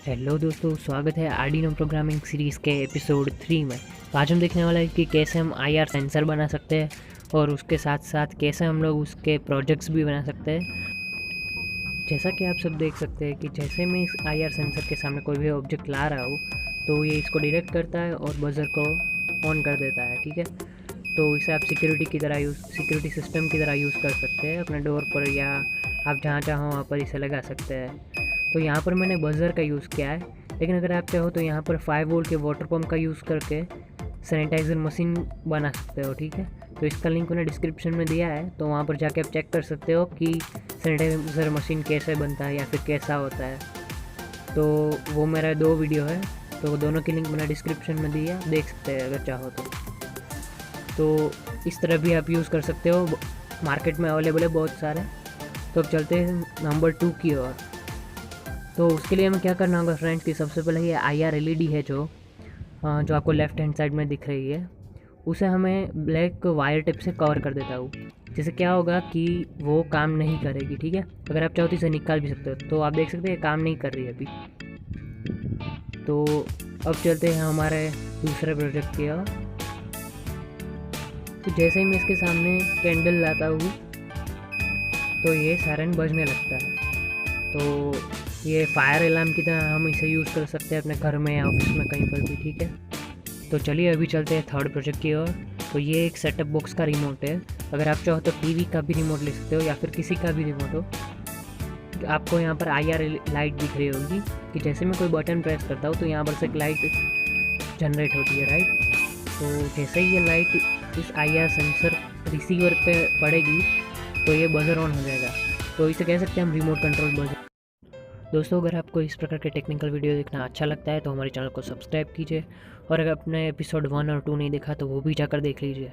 Hello दोस्तों, स्वागत है आर्डिनो प्रोग्रामिंग सीरीज़ के एपिसोड 3 में। तो आज हम देखने वाला है कि कैसे हम आईआर सेंसर बना सकते हैं और उसके साथ साथ कैसे हम लोग उसके प्रोजेक्ट्स भी बना सकते हैं। जैसा कि आप सब देख सकते हैं कि जैसे मैं इस आईआर सेंसर के सामने कोई भी ऑब्जेक्ट ला रहा हूँ तो ये इसको डिटेक्ट करता है और बजर को ऑन कर देता है। ठीक है, तो इसे आप सिक्योरिटी सिस्टम की तरह यूज़ कर सकते हैं अपने डोर पर, या आप जहाँ चाहो वहाँ पर इसे लगा सकते हैं। तो यहाँ पर मैंने बजर का यूज़ किया है, लेकिन अगर आप चाहो तो यहाँ पर 5 वोल्ट के वाटर पंप का यूज़ करके सैनिटाइज़र मशीन बना सकते हो। ठीक है, तो इसका लिंक मैंने डिस्क्रिप्शन में दिया है, तो वहाँ पर जाके आप चेक कर सकते हो कि सैनिटाइज़र मशीन कैसे बनता है या फिर कैसा होता है। तो वो मेरा 2 वीडियो है, तो दोनों की लिंक मैंने डिस्क्रिप्शन में दी है, देख सकते हैं अगर चाहो तो इस तरह भी आप यूज़ कर सकते हो, मार्केट में अवेलेबल है बहुत सारे। तो अब चलते हैं नंबर 2 की ओर। तो उसके लिए हमें क्या करना होगा फ्रेंड्स कि सबसे पहले ये आईआर एलईडी है जो आपको लेफ्ट हैंड साइड में दिख रही है, उसे हमें ब्लैक वायर टिप से कवर कर देता हूँ। जिससे क्या होगा कि वो काम नहीं करेगी। ठीक है, अगर आप चाहो तो इसे निकाल भी सकते हो। तो आप देख सकते हैं काम नहीं कर रही है अभी। तो अब चलते हैं हमारे दूसरे प्रोजेक्ट की ओर। तो जैसे ही मैं इसके सामने कैंडल लाता हूँ तो ये सायरन बजने लगता है। तो ये फायर अलार्म की तरह हम इसे यूज़ कर सकते हैं अपने घर में या ऑफिस में कहीं पर भी। ठीक है, तो चलिए अभी चलते हैं थर्ड प्रोजेक्ट की ओर। तो ये एक सेटअप बॉक्स का रिमोट है। अगर आप चाहो तो टीवी का भी रिमोट ले सकते हो या फिर किसी का भी रिमोट हो। तो आपको यहाँ पर आईआर लाइट दिख रही होगी कि जैसे मैं कोई बटन प्रेस करता हूँ तो यहाँ पर से एक लाइट जनरेट होती है, राइट। तो जैसे ही ये लाइट इस आईआर सेंसर रिसीवर पे पड़ेगी तो ये बजर ऑन हो जाएगा। तो इसे कह सकते हैं हम रिमोट कंट्रोल बजर। दोस्तों, अगर आपको इस प्रकार के टेक्निकल वीडियो देखना अच्छा लगता है तो हमारे चैनल को सब्सक्राइब कीजिए, और अगर आपने एपिसोड 1 और 2 नहीं देखा तो वो भी जाकर देख लीजिए।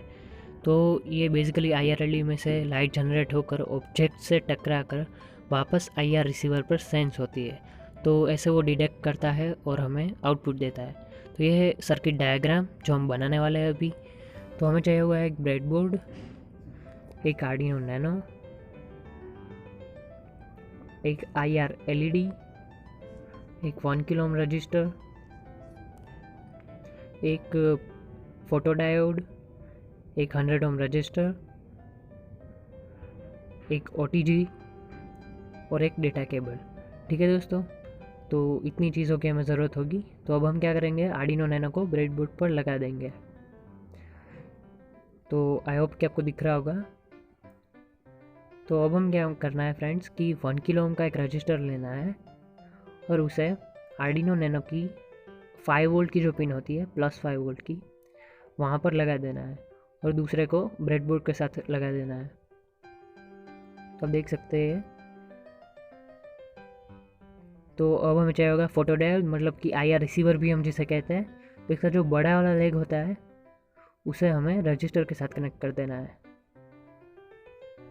तो ये बेसिकली आईआर में से लाइट जनरेट होकर ऑब्जेक्ट से टकरा कर वापस आईआर रिसीवर पर सेंस होती है। तो ऐसे वो डिटेक्ट करता है और हमें आउटपुट देता है। तो ये है सर्किट डायग्राम जो हम बनाने वाले हैं अभी। तो हमें चाहिए हुआ है एक ब्रेडबोर्ड, एक आर्डिनो नैनो, एक आईआर एलईडी, एक 1 किलो ओम रजिस्टर, एक फोटो डायोड, एक 100 ओम रजिस्टर, एक ओटीजी और एक डेटा केबल। ठीक है दोस्तों, तो इतनी चीज़ों की हमें ज़रूरत होगी। तो अब हम क्या करेंगे, आर्डिनो नैनो को ब्रेडबोर्ड पर लगा देंगे। तो आई होप कि आपको दिख रहा होगा। तो अब हम क्या करना है फ्रेंड्स कि 1 किलो ओम का एक रजिस्टर लेना है और उसे आर्डिनो नैनो की 5 वोल्ट की जो पिन होती है, +5 वोल्ट की, वहाँ पर लगा देना है और दूसरे को ब्रेडबोर्ड के साथ लगा देना है। तो आप देख सकते हैं। तो अब हमें चाहिए होगा फोटो डायोड, मतलब कि आईआर रिसीवर भी हम जिसे कहते हैं। तो इसका जो बड़ा वाला लेग होता है उसे हमें रजिस्टर के साथ कनेक्ट कर देना है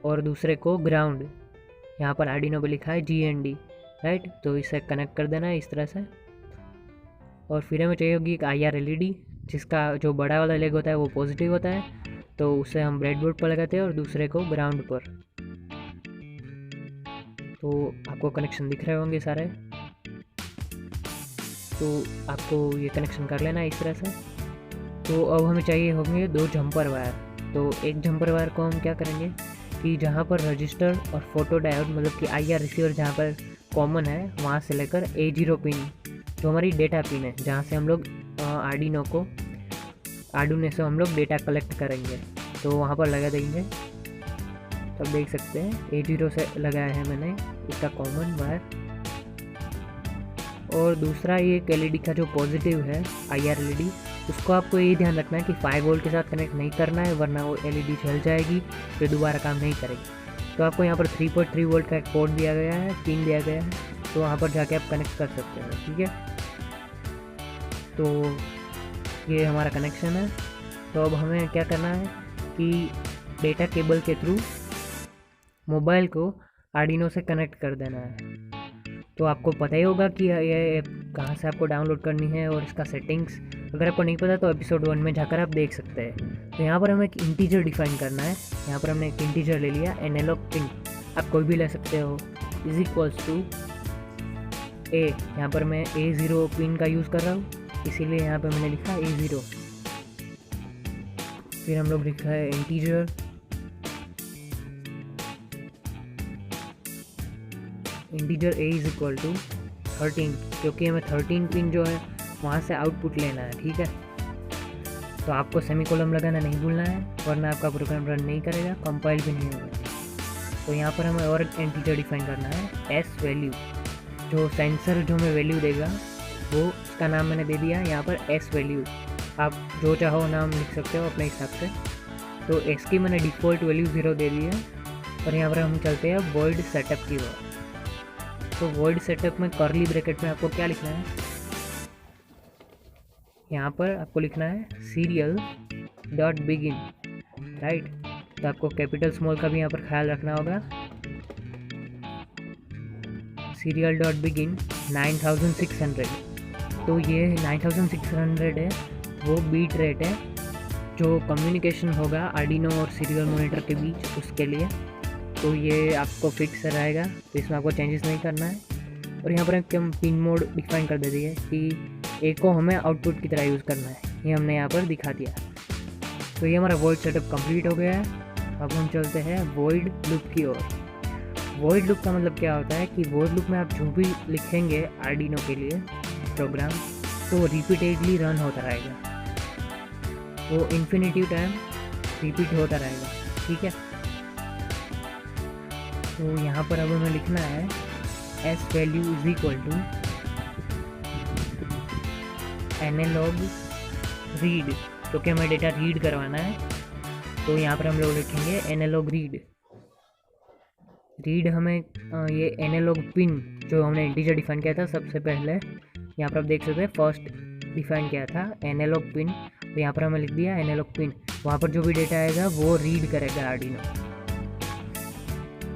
और दूसरे को ग्राउंड, यहाँ पर आर्डिनो पे लिखा है GND, राइट। तो इसे कनेक्ट कर देना है इस तरह से। और फिर हमें चाहिए होगी एक आईआर एलईडी जिसका जो बड़ा वाला लेग होता है वो पॉजिटिव होता है। तो उसे हम ब्रेडबोर्ड पर लगाते हैं और दूसरे को ग्राउंड पर। तो आपको कनेक्शन दिख रहे होंगे सारे। तो आपको ये कनेक्शन कर लेना है इस तरह से। तो अब हमें चाहिए होंगे 2 जंपर वायर। तो एक जंपर वायर को हम क्या करेंगे कि जहाँ पर रजिस्टर और फोटो डायोड, मतलब कि आईआर रिसीवर जहाँ पर कॉमन है, वहाँ से लेकर A0 पिन जो हमारी डेटा पिन है, जहाँ से हम लोग आर्डिनो से हम लोग डेटा कलेक्ट करेंगे, तो वहाँ पर लगा देंगे। तो आप देख सकते हैं A0 से लगाया है मैंने इसका कॉमन वायर। और दूसरा ये एक एलईडी का जो पॉजिटिव है आईआर एलईडी, उसको आपको ये ध्यान रखना है कि 5 वोल्ट के साथ कनेक्ट नहीं करना है, वरना वो एलईडी जल जाएगी, फिर दोबारा काम नहीं करेगी। तो आपको यहाँ पर 3.3 वोल्ट का एक पोर्ट दिया गया है, पिन दिया गया है, तो वहाँ पर जाके आप कनेक्ट कर सकते हैं। ठीक है, तो ये हमारा कनेक्शन है। तो अब हमें क्या करना है कि डेटा केबल के थ्रू मोबाइल को आर्डिनो से कनेक्ट कर देना है। तो आपको पता ही होगा कि ये ऐप कहाँ से आपको डाउनलोड करनी है और इसका सेटिंग्स अगर आपको नहीं पता तो एपिसोड 1 में जाकर आप देख सकते हैं। तो यहाँ पर हमें एक इंटीजर डिफाइन करना है। यहाँ पर हमने एक इंटीजर ले लिया एनालॉग पिन, आप कोई भी ले सकते हो, इज इक्वल्स टू ए। यहाँ पर मैं A0 पिन का यूज़ कर रहा हूँ, इसीलिए यहाँ पे मैंने लिखा A0। फिर हम लोग लिखा है integer A is equal to 13, क्योंकि हमें 13 पिन जो है वहाँ से आउटपुट लेना है, ठीक है। तो आपको सेमीकोलन लगाना नहीं भूलना है, वरना आपका प्रोग्राम रन नहीं करेगा, कंपाइल भी नहीं होगा। तो यहाँ पर हमें और इंटीजर डिफाइन करना है, एस वैल्यू। जो सेंसर जो हमें वैल्यू देगा वो उसका नाम मैंने दे दिया यहाँ पर एस वैल्यू। आप जो चाहो नाम लिख सकते हो अपने हिसाब से। तो एस की मैंने डिफ़ॉल्ट वैल्यू 0 दे दी है। और यहाँ पर हम चलते हैं वॉइड सेटअप की ओर। तो वॉइड सेटअप में कर्ली ब्रैकेट में आपको क्या लिखना है, यहाँ पर आपको लिखना है सीरियल डॉट बिगिन, राइट। तो आपको कैपिटल स्मॉल का भी यहाँ पर ख्याल रखना होगा। Serial dot begin 9600। तो ये 9600 है, वो बीट रेट है जो कम्युनिकेशन होगा आर्डिनो और सीरियल मॉनिटर के बीच, उसके लिए। तो ये आपको फिक्स रहेगा, तो इसमें आपको चेंजेस नहीं करना है। और यहाँ पर हम पिन मोड डिफाइन कर देते हैं कि ए को हमें आउटपुट की तरह यूज़ करना है, ये हमने यहाँ पर दिखा दिया। तो ये हमारा वॉइड सेटअप कंप्लीट हो गया है। अब हम चलते हैं वॉइड लूप की ओर। वॉइड लूप का मतलब क्या होता है कि वॉइड लूप में आप जो भी लिखेंगे आर्डिनो के लिए प्रोग्राम, तो रिपीटेडली रन होता रहेगा, वो इन्फिनिटिव टाइम रिपीट होता रहेगा, ठीक है। तो यहाँ पर अब हमें लिखना है S value is equal to analog read, क्योंकि हमें डेटा रीड करवाना है। तो यहाँ पर हम लोग लिखेंगे एनालॉग रीड। रीड हमें ये एनालॉग पिन जो हमने इंटीजर डिफाइन किया था सबसे पहले, यहाँ पर आप देख सकते हैं फर्स्ट डिफाइन किया था एनालॉग पिन। तो यहाँ पर हमें लिख दिया एनालॉग पिन, वहाँ पर जो भी डेटा आएगा वो रीड करेगा आर्डिनो।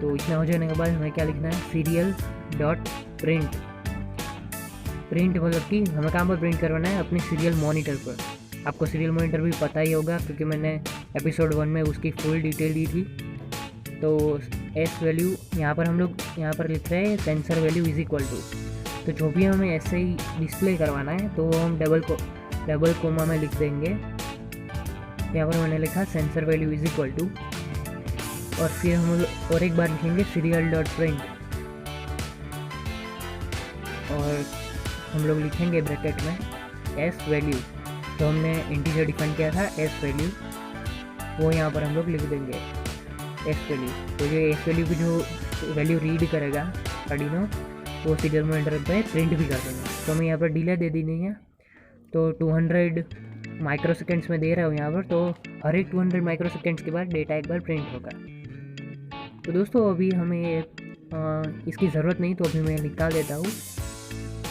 तो इतना हो जाने के बाद हमें क्या लिखना है, सीरियल डॉट प्रिंट। प्रिंट मतलब कि हमें कहाँ पर प्रिंट करवाना है, अपने सीरियल मॉनिटर पर। आपको सीरियल मॉनिटर भी पता ही होगा क्योंकि मैंने एपिसोड 1 में उसकी फुल डिटेल दी थी। तो एस वैल्यू यहाँ पर हम लोग यहाँ पर लिख रहे हैं sensor value is equal to. तो जो भी हमें ऐसे ही डिस्प्ले करवाना है तो वो हम डबल कोमा में लिख देंगे। यहाँ पर मैंने लिखा sensor value is equal to, और फिर हम और एक बार लिखेंगे सीरियल डॉट प्रिंट, और हम लोग लिखेंगे ब्रैकेट में एस वैल्यू। तो हमने इंटीजर डिफाइन किया था एस वैल्यू, वो यहाँ पर हम लोग लिख देंगे एस वैल्यू। तो ये एस वैल्यू की जो वैल्यू रीड करेगा आर्डिनो, वो सीरियल मॉनिटर पे प्रिंट भी कर देंगे। तो हमें यहाँ पर डिले दे दी नहीं है, तो 200 माइक्रोसेकेंड्स में दे रहा हूँ यहाँ पर। तो हर एक 200 माइक्रोसेकेंड्स के बाद डेटा एक बार प्रिंट होगा। तो दोस्तों अभी हमें इसकी ज़रूरत नहीं, तो अभी मैं निकाल देता हूँ।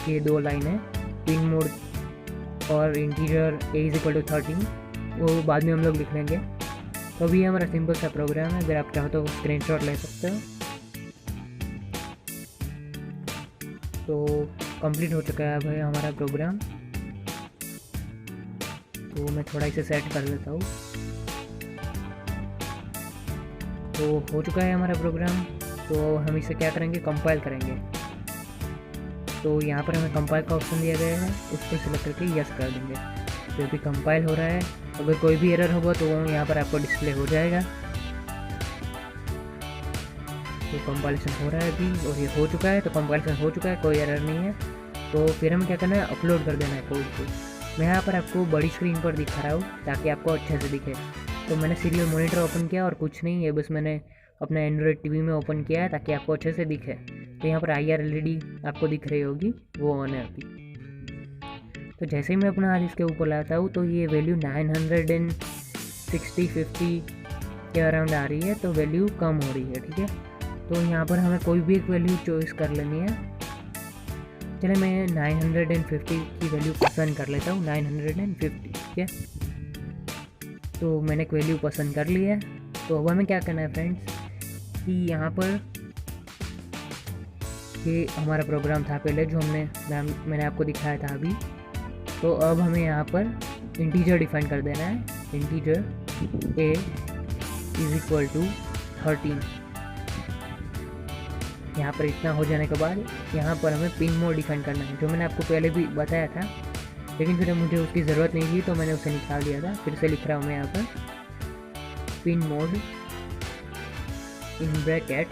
ये 2 लाइन है, पिन मोड और integer A is equal to 13, वो बाद में हम लोग लिख लेंगे। तो अभी हमारा सिंपल सा प्रोग्राम है, अगर आप चाहो तो स्क्रीनशॉट ले सकते हो। तो कंप्लीट हो चुका है भाई हमारा प्रोग्राम। तो मैं थोड़ा इसे सेट कर लेता हूँ। तो हो चुका है हमारा प्रोग्राम। तो हम इसे क्या करेंगे, कंपाइल करेंगे। तो यहाँ पर हमें कंपाइल का ऑप्शन दिया गया है, उस पर सिलेक्ट करके यस कर देंगे। तो अभी कंपाइल हो रहा है, अगर कोई भी एरर होगा तो वो यहाँ पर आपको डिस्प्ले हो जाएगा। तो कंपाइलेशन हो रहा है अभी, और ये हो चुका है। तो कंपाइलेशन हो चुका है, कोई एरर नहीं है। तो फिर हमें क्या करना है, अपलोड कर देना है कोड को। मैं यहाँ पर आपको बड़ी स्क्रीन पर दिखा रहा हूँ ताकि आपको अच्छे से दिखे। तो मैंने सीरियल मॉनिटर ओपन किया और कुछ नहीं है, बस मैंने अपना एंड्रॉयड टीवी में ओपन किया है ताकि आपको अच्छे से दिखे। तो यहाँ पर IR LED आपको दिख रही होगी, वो ऑन है अभी। तो जैसे ही मैं अपना हाथ इसके ऊपर लाता हूँ तो ये वैल्यू 960-50 के अराउंड आ रही है, तो वैल्यू कम हो रही है, ठीक है। तो यहाँ पर हमें कोई भी एक वैल्यू चॉइस कर लेनी है। चलिए मैं 950 की वैल्यू पसंद कर लेता हूँ, 950, ठीक है। तो मैंने एक वैल्यू पसंद कर ली है। तो अब हमें क्या करना है फ्रेंड्स, कि यहाँ पर ये हमारा प्रोग्राम था पहले जो मैंने आपको दिखाया था अभी। तो अब हमें यहाँ पर इंटीजर डिफाइन कर देना है, integer A is equal to 13। यहाँ पर इतना हो जाने के बाद यहाँ पर हमें पिन मोड डिफाइन करना है, जो मैंने आपको पहले भी बताया था, लेकिन फिर मुझे उसकी ज़रूरत नहीं थी तो मैंने उसे निकाल दिया था। फिर से लिख रहा हूँ मैं यहाँ पर pin mode in bracket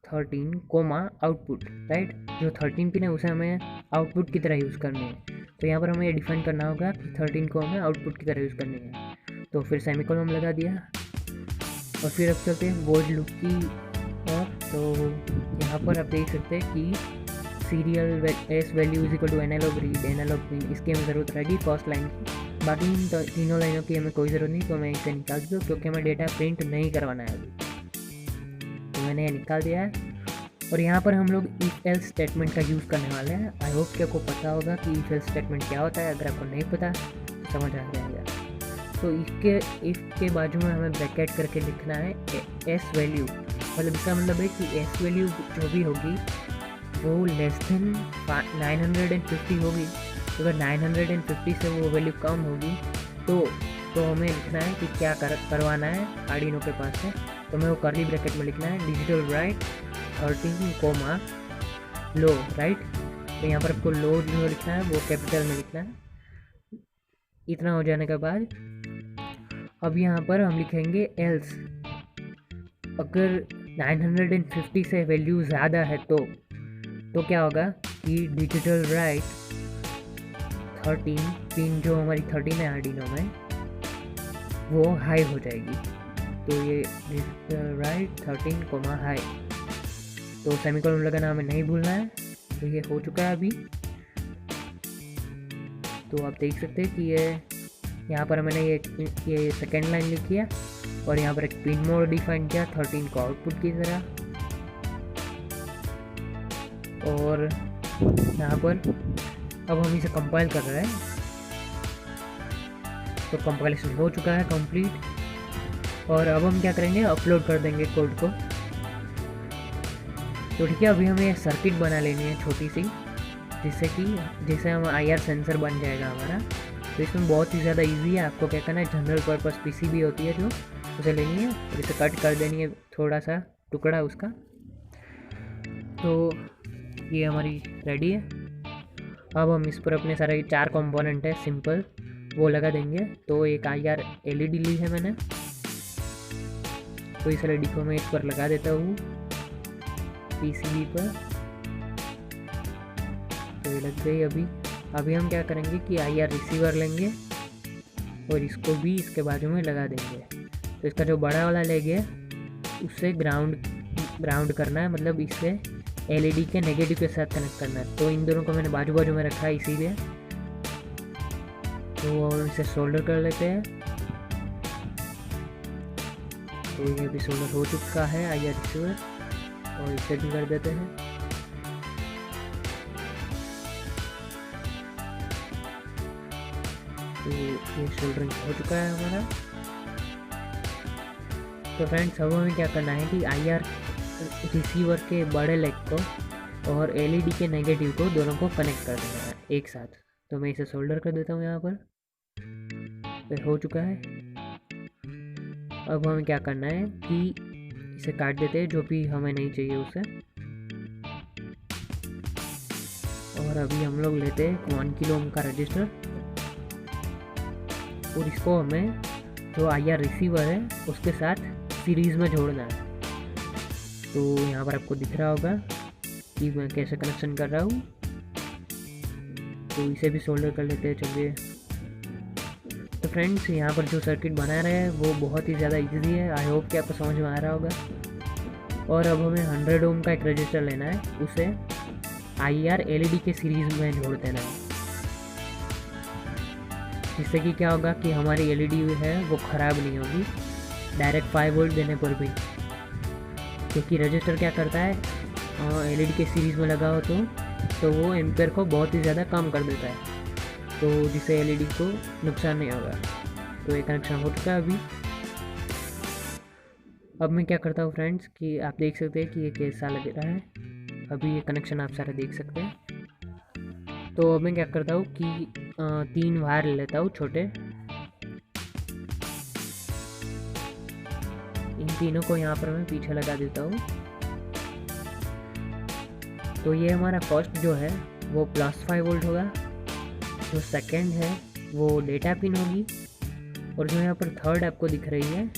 13 comma output, right. जो 13 पिन है उसे हमें आउटपुट की तरह यूज़ करनी है, तो यहाँ पर हमें ये डिफाइन करना होगा कि 13 को हमें आउटपुट की तरह यूज़ करनी है। तो फिर सेमीकोलन लगा दिया और फिर अब चलते हैं वॉइड लूप की और तो यहाँ पर आप देख सकते हैं कि serial S value is equal to analog read analog pin, इसकी हमें ज़रूरत रहेगी फर्स्ट लाइन की। बाकी इन तीनों लाइनों की हमें कोई ज़रूरत नहीं, तो मैं इसे निकाल दूँ क्योंकि हमें डेटा प्रिंट नहीं करवाना है अभी, तो मैंने ये निकाल दिया है। और यहाँ पर हम लोग इफ एल्स स्टेटमेंट का यूज़ करने वाले हैं। आई होप कि आपको पता होगा कि इफ एल्स स्टेटमेंट क्या होता है, अगर आपको नहीं पता तो समझ आ जाएगा। तो इफ के बाजू में हमें ब्रैकेट करके लिखना है एस वैल्यू, मतलब इसका मतलब है कि एस वैल्यू जो भी होगी वो लेस देन 950 होगी। अगर 950 से वो वैल्यू कम होगी तो हमें लिखना है कि क्या करवाना है आर्डिनो के पास से। तो हमें वो कर्ली ब्रैकेट में लिखना है डिजिटल राइट 13 कोमा लो, राइट। तो यहाँ पर आपको लो जो लिखना है वो कैपिटल में लिखना है। इतना हो जाने के बाद अब यहाँ पर हम लिखेंगे एल्स, अगर 950 से वैल्यू ज़्यादा है तो क्या होगा कि डिजिटल राइट 13 पिन जो हमारी 13 है आर्डिनो में वो हाई हो जाएगी। तो ये डिजिटल राइट 13 कोमा हाई, तो सेमीकोलन लगाना हमें नहीं भूलना है। तो ये हो चुका है अभी, तो आप देख सकते हैं कि ये यहाँ पर मैंने ये सेकेंड लाइन लिखी है और यहाँ पर एक पिन मोड डिफाइन किया 13 को आउटपुट की तरह। और यहाँ पर अब हम इसे कंपाइल कर रहे हैं, तो कंपाइलेशन हो चुका है कंप्लीट। और अब हम क्या करेंगे, अपलोड कर देंगे कोड को। तो ठीक है, अभी हमें सर्किट बना लेनी है छोटी सी, जिससे हम IR सेंसर बन जाएगा हमारा। तो इसमें बहुत ही ज़्यादा इजी है। आपको क्या करना है, जनरल पर्पस PCB होती है जो, उसे लेनी है और इसे कट कर देनी है थोड़ा सा टुकड़ा उसका। तो ये हमारी रेडी है। अब हम इस पर अपने सारे 4 कंपोनेंट है सिंपल वो लगा देंगे। तो एक IR LED ली है मैंने, तो इस LED को मैं इस पर लगा देता हूँ PCB पर। तो ये लग गई। अभी हम क्या करेंगे कि IR रिसीवर लेंगे और इसको भी इसके बाजू में लगा देंगे। तो इसका जो बड़ा वाला लेग है उससे ग्राउंड करना है, मतलब इससे LED के नेगेटिव के साथ कनेक्ट करना है। तो इन दोनों को मैंने बाजू बाजू में रखा है इसीलिए। तो इसे सोल्डर कर लेते हैं। तो ये भी सोल्डर हो चुका है IR रिसीवर, और इसे भी कर देते हैं। तो ये सोल्डरिंग हो चुका है हमारा। तो फ्रेंड्स, अब हमें क्या करना है कि IR रिसीवर के बड़े लेग को और LED के नेगेटिव को दोनों को कनेक्ट कर देना है एक साथ। तो मैं इसे सोल्डर कर देता हूँ यहाँ पर। तो हो चुका है। अब हमें क्या करना है कि इसे काट देते हैं, जो भी हमें नहीं चाहिए उसे। और अभी हम लोग लेते हैं 1 किलो ओम का रजिस्टर और इसको हमें जो IR रिसीवर है उसके साथ सीरीज़ में जोड़ना है। तो यहाँ पर आपको दिख रहा होगा कि मैं कैसे कनेक्शन कर रहा हूँ। तो इसे भी सोल्डर कर लेते हैं, चलिए। तो फ्रेंड्स, यहाँ पर जो सर्किट बना रहे हैं वो बहुत ही ज़्यादा इजी है। आई होप कि आपको समझ में आ रहा होगा। और अब हमें 100 ओम का एक रजिस्टर लेना है, उसे IR LED के सीरीज़ में जोड़ देना है, जिससे कि क्या होगा कि हमारी LED है वो ख़राब नहीं होगी डायरेक्ट 5 वोल्ट देने पर भी। क्योंकि रजिस्टर क्या करता है, LED के सीरीज़ में लगा हो तो वो एम्पेयर को बहुत ही ज़्यादा कम कर देता है, तो जिससे LED को नुकसान नहीं होगा। तो ये कनेक्शन हो चुका है अभी। अब मैं क्या करता हूँ फ्रेंड्स कि आप देख सकते हैं कि ये कैसा लग रहा है। अभी ये कनेक्शन आप सारे देख सकते हैं। तो अब मैं क्या करता हूँ कि 3 वायर लेता हूँ छोटे, तीनों को यहाँ पर मैं पीछे लगा देता हूँ। तो ये हमारा फर्स्ट जो है वो +5 वोल्ट होगा, जो सेकंड है वो डेटा पिन होगी, और जो यहाँ पर थर्ड आपको दिख रही है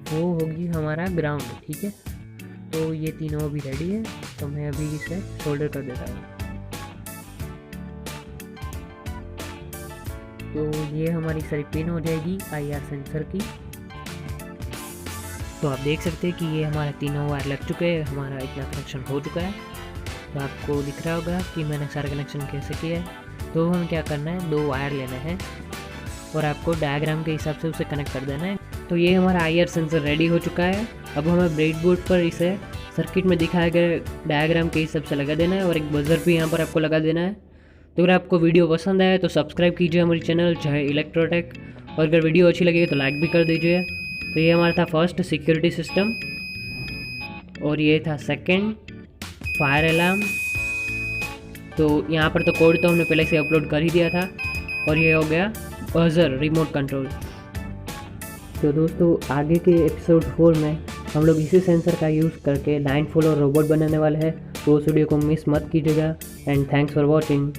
वो होगी हमारा ग्राउंड। ठीक है, तो ये तीनों अभी रेडी है, तो मैं अभी इसे सोल्डर कर देता हूँ। तो ये हमारी सारी पिन हो जाएगी IR सेंसर की। तो आप देख सकते हैं कि ये हमारे तीनों वायर लग चुके हैं, हमारा इतना कनेक्शन हो चुका है। तो आपको दिख रहा होगा कि मैंने सारा कनेक्शन कैसे किया है। तो हमें क्या करना है, 2 वायर लेना है और आपको डायग्राम के हिसाब से उसे कनेक्ट कर देना है। तो ये हमारा IR सेंसर रेडी हो चुका है। अब हमें ब्रेडबोर्ड पर इसे सर्किट में दिखाए गए डायग्राम के हिसाब से लगा देना है, और एक बजर भी यहाँ पर आपको लगा देना है। तो अगर आपको वीडियो पसंद आए तो सब्सक्राइब कीजिए हमारी चैनल चाहे इलेक्ट्रोटेक, और अगर वीडियो अच्छी लगी तो लाइक भी कर दीजिए। तो ये हमारा था फर्स्ट सिक्योरिटी सिस्टम, और ये था सेकंड फायर अलार्म। तो यहाँ पर तो कोड तो हमने पहले से अपलोड कर ही दिया था, और ये हो गया बजर रिमोट कंट्रोल। तो दोस्तों आगे के एपिसोड 4 में हम लोग इसी सेंसर का यूज़ करके लाइन फॉलो रोबोट बनाने वाले हैं, तो उस वीडियो को मिस मत कीजिएगा। And thanks for watching.